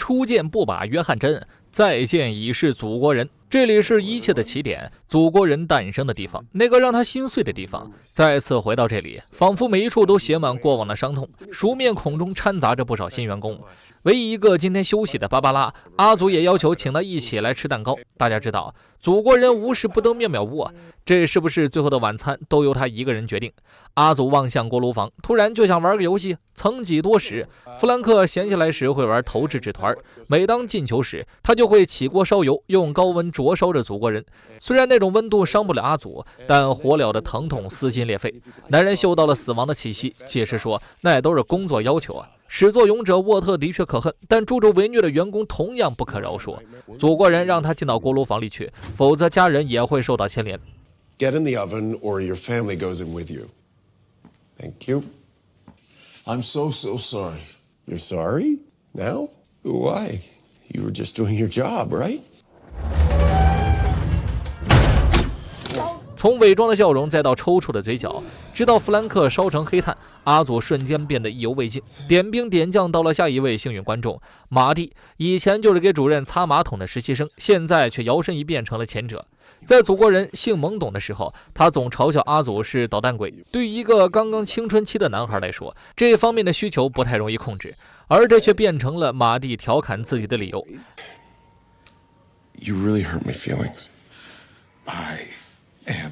初见不把约翰真，再见已是祖国人。这里是一切的起点，祖国人诞生的地方，那个让他心碎的地方。再次回到这里，仿佛每一处都写满过往的伤痛，熟面孔中掺杂着不少新员工。唯一一个今天休息的芭芭拉，阿祖也要求请他一起来吃蛋糕。大家知道，祖国人无事不登妙妙屋啊，这是不是最后的晚餐都由他一个人决定？阿祖望向锅炉房，突然就想玩个游戏。曾几多时，弗兰克闲下来时会玩投掷纸团，每当进球时，他就会起锅烧油，用高温灼烧着祖国人。虽然那种温度伤不了阿祖，但火燎的疼痛撕心裂肺。男人嗅到了死亡的气息，解释说那都是工作要求啊。始作俑者沃特的确可恨，但助纣为虐的员工同样不可饶恕。祖国人让他进到锅炉房里去，否则家人也会受到牵连。 Get in the oven or your family goes in with you. Thank you. I'm so sorry. You're sorry? Now? Why? You were just doing your job, right? 从伪装的笑容再到抽搐的嘴角，直到弗兰克烧成黑炭，阿祖瞬间变得意犹未尽。点兵点将到了下一位幸运观众马蒂，以前就是给主任擦马桶的实习生，现在却摇身一变成了前者。在祖国人性懵懂的时候，他总嘲笑阿祖是捣蛋鬼。对于一个刚刚青春期的男孩来说，这方面的需求不太容易控制，而这却变成了马蒂调侃自己的理由。You really hurt my feelings. I am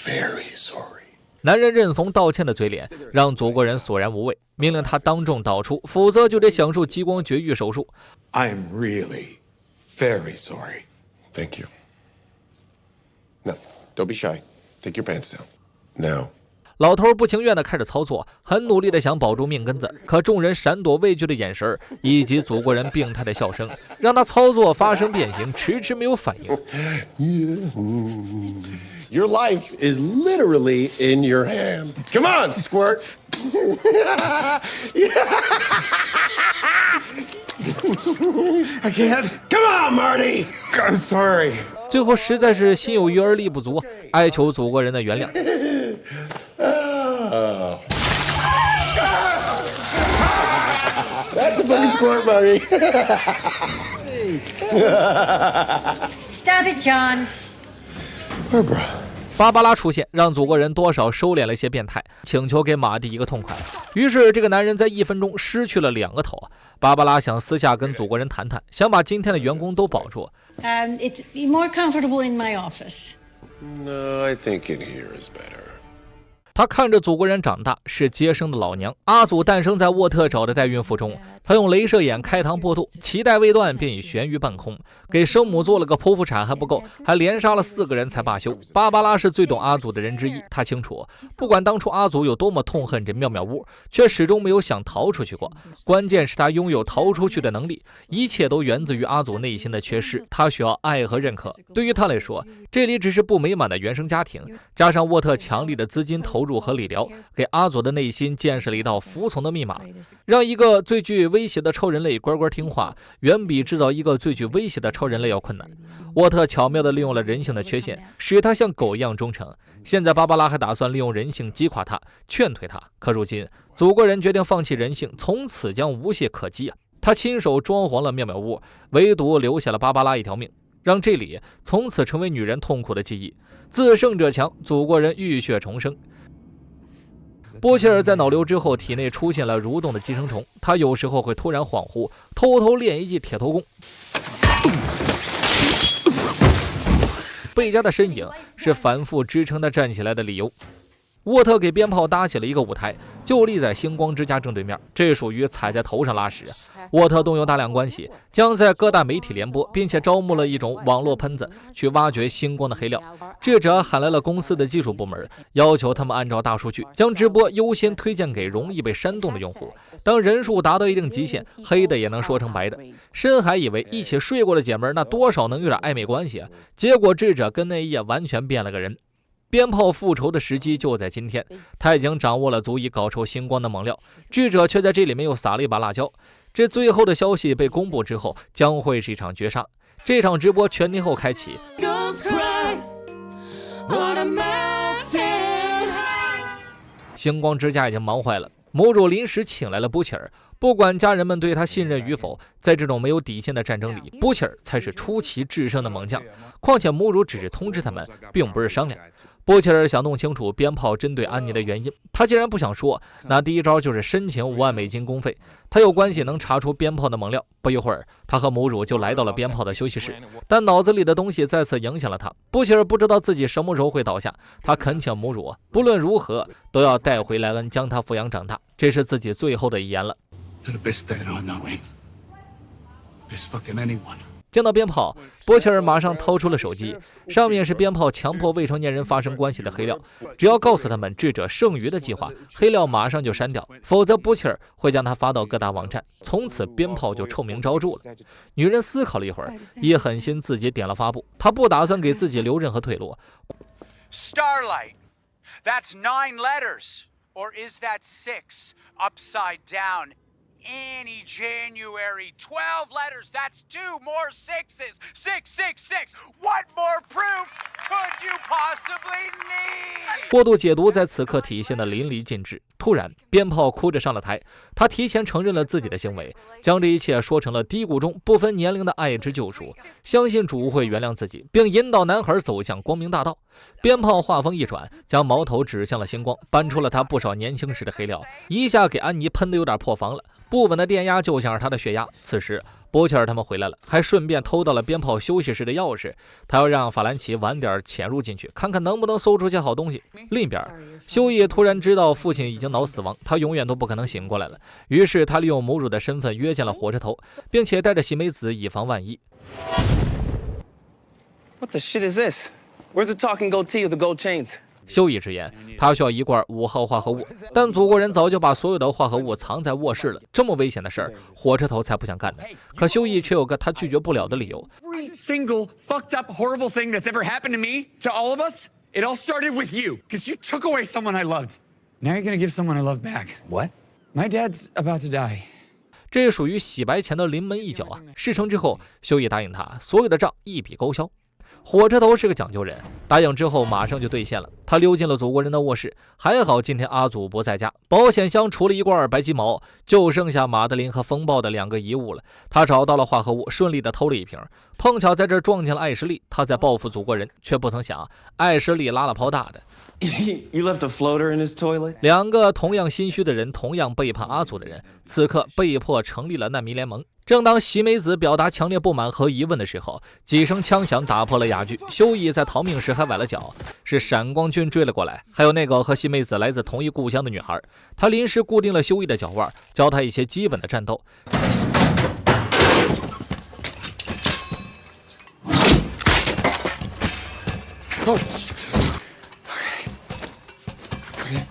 very sorry. 男人认怂道歉的嘴脸让祖国人索然无味，命令他当众导出，否则就得享受激光绝育手术。 I am really very sorry. Thank you. No, don't be shy. Take your pants down. Now. 老头不情愿地开始操作，很努力地想保住命根子，可众人闪躲畏惧的眼神以及祖国人病态的笑声，让他操作发生变形，迟迟没有反应。Your life is literally in your hand. Come on, squirt. I can't. Come on, Marty. I'm sorry. 最后实在是心有余而力不足，哀求祖国人的原谅。That's a funny squirt, Marty. Stop it, John. Barbara. 芭芭拉出现，让祖国人多少收敛了一些变态，请求给马蒂一个痛快。于是这个男人在1分钟失去了2个头。芭芭拉想私下跟祖国人谈谈，想把今天的员工都保住。It's more comfortable in my office. No, I think in here is better. 他看着祖国人长大，是接生的老娘。阿祖诞生在沃特找的代孕妇中，他用镭射眼开膛破肚，脐带未断便已悬于半空，给生母做了个剖腹产还不够，还连杀了4个人才罢休。芭芭拉是最懂阿祖的人之一，他清楚，不管当初阿祖有多么痛恨这妙妙屋，却始终没有想逃出去过。关键是他拥有逃出去的能力，一切都源自于阿祖内心的缺失，他需要爱和认可。对于他来说，这里只是不美满的原生家庭，加上沃特强力的资金投入和理疗，给阿祖的内心建设了一道服从的密码。让一个最具威胁的超人类乖乖听话，远比制造一个最具威胁的超人类要困难。沃特巧妙地利用了人性的缺陷，使他像狗一样忠诚。现在芭芭拉还打算利用人性击垮他，劝退他。可如今祖国人决定放弃人性，从此将无懈可击啊！他亲手装潢了妙妙屋，唯独留下了芭芭拉一条命，让这里从此成为女人痛苦的记忆。自胜者强，祖国人浴血重生。波切尔在脑瘤之后，体内出现了蠕动的寄生虫，他有时候会突然恍惚，偷偷练一记铁头功。贝加的身影是反复支撑他站起来的理由。沃特给鞭炮搭起了一个舞台，就立在星光之家正对面，这属于踩在头上拉屎。沃特动用大量关系，将在各大媒体联播，并且招募了一种网络喷子去挖掘星光的黑料。智者喊来了公司的技术部门，要求他们按照大数据将直播优先推荐给容易被煽动的用户。当人数达到一定极限，黑的也能说成白的。深海以为一起睡过的姐妹那多少能有点暧昧关系啊，结果智者跟那一夜完全变了个人。鞭炮复仇的时机就在今天，他已经掌握了足以搞臭星光的猛料，智者却在这里面又撒了一把辣椒。这最后的消息被公布之后，将会是一场绝杀。这场直播全天候开启，星光之家已经忙坏了。母主临时请来了波切尔，不管家人们对他信任与否，在这种没有底线的战争里，布切尔才是出奇制胜的猛将。况且母乳只是通知他们，并不是商量。布切尔想弄清楚鞭炮针对安妮的原因，他既然不想说，那第一招就是申请5万美金公费。他有关系能查出鞭炮的猛料。不一会儿，他和母乳就来到了鞭炮的休息室，但脑子里的东西再次影响了他。布切尔不知道自己什么时候会倒下，他恳请母乳不论如何都要带回莱恩，将他抚养长大，这是自己最后的遗言了。见到鞭炮，波切尔马上掏出了手机，上面是鞭炮强迫未成年人发生关系的黑料，只要告诉他们智者剩余的计划，黑料马上就删掉，否则波切尔会将它发到各大网站，从此鞭炮就臭名昭著了。女人思考了一会儿，也狠心自己点了发布，她不打算给自己留任何退路。 Starlight, that's 9 letters. Or is that 6 upside down? Any January, 12 letters, that's 2 more 6s. 666. What more proof could you possibly need? 过度解读在此刻体现的淋漓尽致。突然，鞭炮哭着上了台，他提前承认了自己的行为，将这一切说成了低谷中不分年龄的爱之救赎，相信主会原谅自己，并引导男孩走向光明大道。鞭炮话锋一转，将矛头指向了星光，搬出了他不少年轻时的黑料，一下给安妮喷得有点破防了。不稳的电压就像是他的血压。此时波切尔他们回来了，还顺便偷到了鞭炮休息室的钥匙，他要让法兰奇晚点潜入进去，看看能不能搜出些好东西。另一边，休伊突然知道父亲已经脑死亡，他永远都不可能醒过来了，于是他利用母乳的身份约见了火车头，并且带着喜美子以防万一。 What the shit is this? Where's the talking goatee with the gold chains? 休伊直言，他需要一罐5号化合物，但祖国人早就把所有的化合物藏在卧室了。这么危险的事儿，火车头才不想干呢。可休伊却有个他拒绝不了的理由。Every single fucked up, horrible thing that's ever happened to me, to all of us, it all started with you, because you took away someone I loved. Now you're gonna give someone I love back. What? My dad's about to die. 这属于洗白前的临门一脚啊！事成之后，休伊答应他，所有的账一笔勾销。 火车头是个讲究人，答应之后马上就兑现了。他溜进了祖国人的卧室，还好今天阿祖不在家。保险箱除了一罐白鸡毛，就剩下马德琳和风暴的2个遗物了。他找到了化合物，顺利的偷了一瓶，碰巧在这撞见了艾什利。他在报复祖国人，却不曾想艾什利拉了泡大的。You left a floater in his toilet? 2个同样心虚的人，同样背叛阿祖的人，此刻被迫成立了难民联盟。 正当喜美子表达强烈不满和疑问的时候，几声枪响打破了哑剧。休伊在逃命时还崴了脚，是闪光军追了过来，还有那个和喜美子来自同一故乡的女孩。他临时固定了休伊的脚腕，教他一些基本的战斗。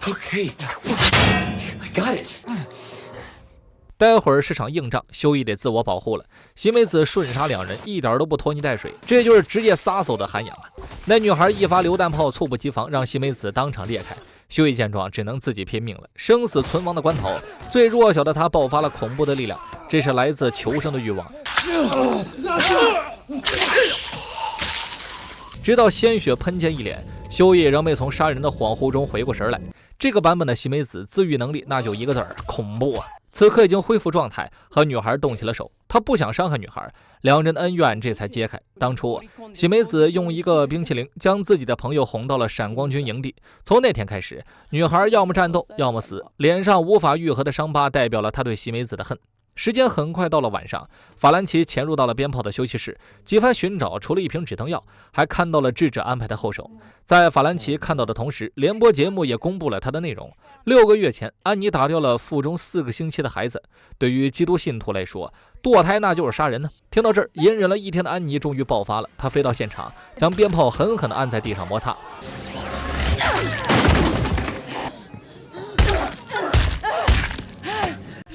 Okay. I got it. 待会儿是场硬仗，休伊得自我保护了。喜美子瞬杀2人，一点都不拖泥带水，这就是职业杀手的涵养啊！那女孩一发榴弹炮，猝不及防，让喜美子当场裂开。休伊见状，只能自己拼命了。生死存亡的关头，最弱小的他爆发了恐怖的力量，这是来自求生的欲望。直到鲜血喷溅一脸，休伊仍没从杀人的恍惚中回过神来。这个版本的喜美子自愈能力，那就一个字儿：恐怖啊！ 此刻已经恢复状态，和女孩动起了手。他不想伤害女孩，2人的恩怨这才揭开。当初，喜美子用一个冰淇淋将自己的朋友哄到了闪光军营地。从那天开始，女孩要么战斗，要么死，脸上无法愈合的伤疤代表了她对喜美子的恨。 时间很快到了晚上，法兰奇潜入到了鞭炮的休息室，几番寻找，除了一瓶止疼药，还看到了智者安排的后手。在法兰奇看到的同时，联播节目也公布了他的内容。6个月前，安妮打掉了腹中4个星期的孩子。对于基督信徒来说，堕胎那就是杀人呢。听到这儿，隐忍了1天的安妮终于爆发了，她飞到现场，将鞭炮狠狠地按在地上摩擦。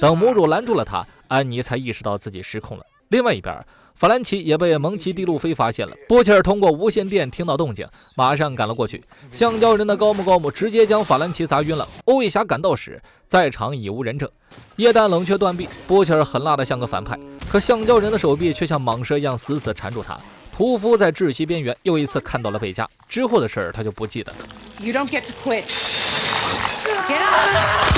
等母乳拦住了他，安妮才意识到自己失控了。另外一边，法兰奇也被蒙奇蒂路菲发现了。波切尔通过无线电听到动静，马上赶了过去。橡胶人的高木直接将法兰奇砸晕了。欧维侠赶到时，在场已无人证。液弹冷却断臂，波切尔狠辣的像个反派，可橡胶人的手臂却像蟒蛇一样死死缠住他。屠夫在窒息边缘又一次看到了贝加，之后的事儿他就不记得了。You don't get to quit. Get up!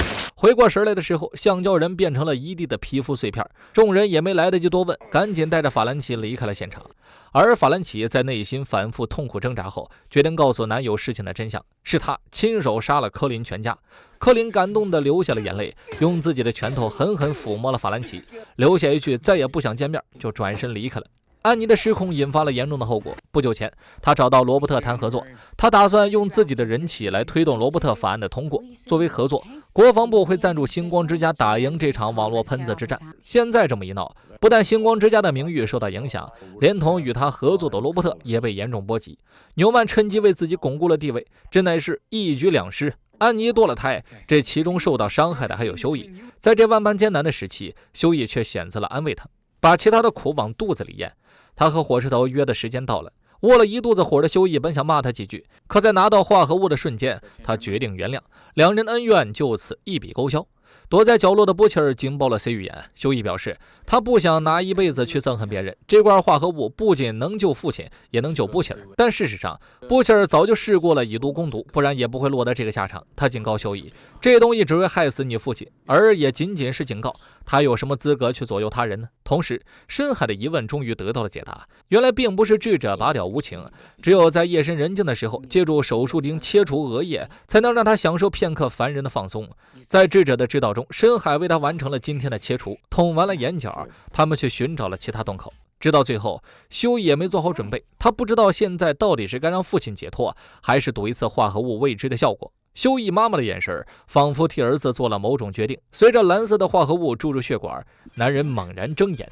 回过神来的时候，橡胶人变成了一地的皮肤碎片，众人也没来得及多问，赶紧带着法兰奇离开了现场。而法兰奇在内心反复痛苦挣扎后，决定告诉男友事情的真相，是他亲手杀了科林全家。科林感动地流下了眼泪，用自己的拳头狠狠抚摸了法兰奇，留下一句再也不想见面，就转身离开了。安妮的失控引发了严重的后果。不久前，他找到罗伯特谈合作，他打算用自己的人气来推动罗伯特法案的通过。作为合作，国防部会赞助星光之家打赢这场网络喷子之战。现在这么一闹，不但星光之家的名誉受到影响，连同与他合作的罗伯特也被严重波及。纽曼趁机为自己巩固了地位，真乃是一举两失。安妮堕了胎，这其中受到伤害的还有修义。在这万般艰难的时期，修义却选择了安慰他，把其他的苦往肚子里咽。他和火石头约的时间到了，窝了一肚子火的修义本想骂他几句，可在拿到化合物的瞬间，他决定原谅，两人恩怨就此一笔勾销。躲在角落的波切尔警报了 C 语言，修义表示他不想拿一辈子去憎恨别人，这罐化合物不仅能救父亲，也能救波切尔。但事实上，波切尔早就试过了以毒攻毒，不然也不会落得这个下场。他警告修义，这东西只会害死你父亲，而也仅仅是警告，他有什么资格去左右他人呢？同时，深海的疑问终于得到了解答，原来并不是智者拔屌无情，只有在夜深人静的时候，借助手术钉切除额叶，才能让他享受片刻凡人的放松。在智者的指导中，深海为他完成了今天的切除，捅完了眼角，他们去寻找了其他洞口。直到最后，修义也没做好准备，他不知道现在到底是该让父亲解脱，还是赌一次化合物未知的效果。修义妈妈的眼神仿佛替儿子做了某种决定，随着蓝色的化合物注入血管，男人猛然睁眼。